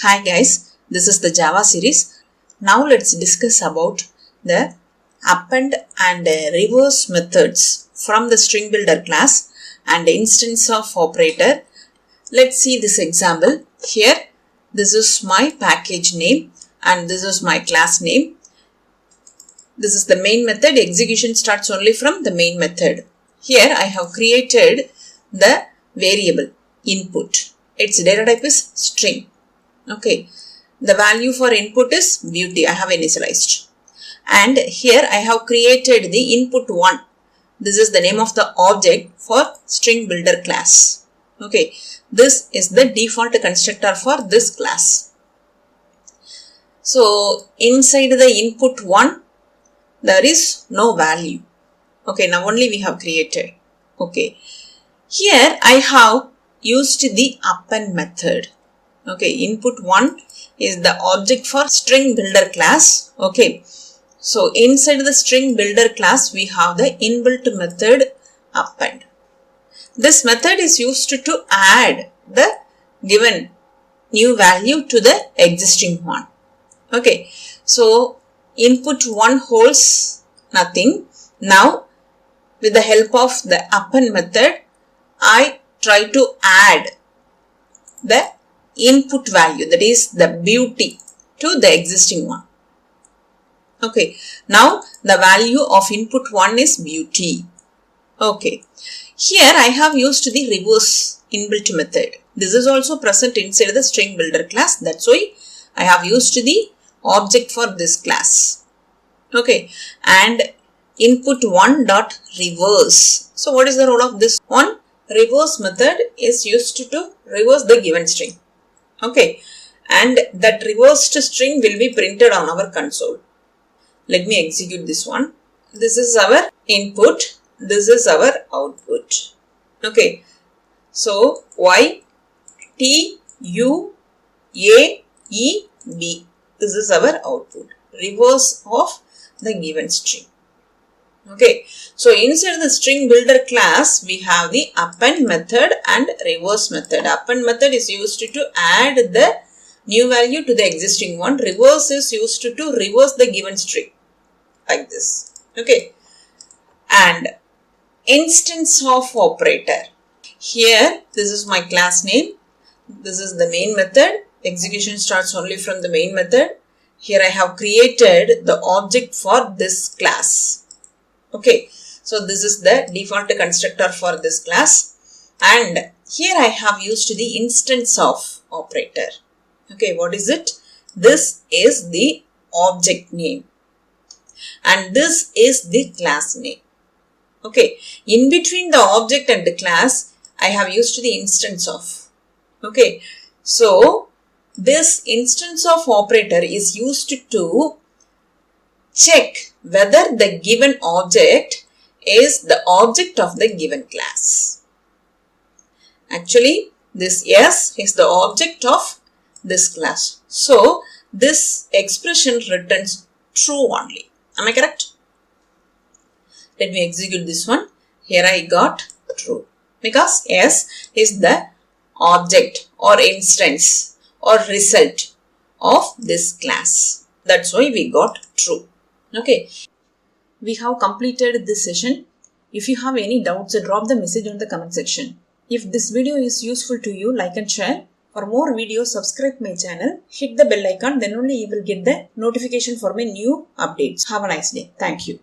Hi guys, this is the Java series. Now let's discuss about the append and reverse methods from the StringBuilder class and Instanceof Operator. Let's see this example. Here, this is my package name and this is my class name. This is the main method. Execution starts only from the main method. Here I have created the variable input. Its data type is string. Okay, the value for input is beauty. I have initialized. And here I have created the input 1. This is the name of the object for StringBuilder class. Okay, this is the default constructor for this class. So inside the input 1, there is no value. Okay, now only we have created. Okay, here I have used the append method. Okay, input 1 is the object for StringBuilder class. Okay, so inside the StringBuilder class we have the inbuilt method append. This method is used to add the given new value to the existing one. Okay, so input 1 holds nothing. Now with the help of the append method, I try to add the input value, that is the beauty, to the existing one. Okay, now the value of input 1 is beauty. Okay, here I have used the reverse inbuilt method. This is also present inside the StringBuilder class. That's why I have used the object for this class. Okay, and input 1 dot reverse. So what is the role of this one? Reverse method is used to reverse the given string. Okay, and that reversed string will be printed on our console. Let me execute this one. This is our input. This is our output. Okay, so Y T U A E B. This is our output. Reverse of the given string. Okay, so inside the StringBuilder class, we have the append method and reverse method. Append method is used to add the new value to the existing one. Reverse is used to reverse the given string, like this. Okay, and Instanceof Operator. Here, this is my class name. This is the main method. Execution starts only from the main method. Here I have created the object for this class. Okay, so this is the default constructor for this class, and here I have used the Instanceof operator. Okay, what is it? This is the object name and this is the class name. Okay, in between the object and the class, I have used the Instanceof. Okay, so this Instanceof operator is used to check whether the given object is the object of the given class. Actually, this S is the object of this class. So, this expression returns true only. Am I correct? Let me execute this one. Here I got true because S is the object or instance or result of this class. That's why we got true. Okay, we have completed this session. If you have any doubts, drop the message on the comment section. If this video is useful to you, like and share. For more videos, subscribe my channel. Hit the bell icon, then only you will get the notification for my new updates. Have a nice day. Thank you.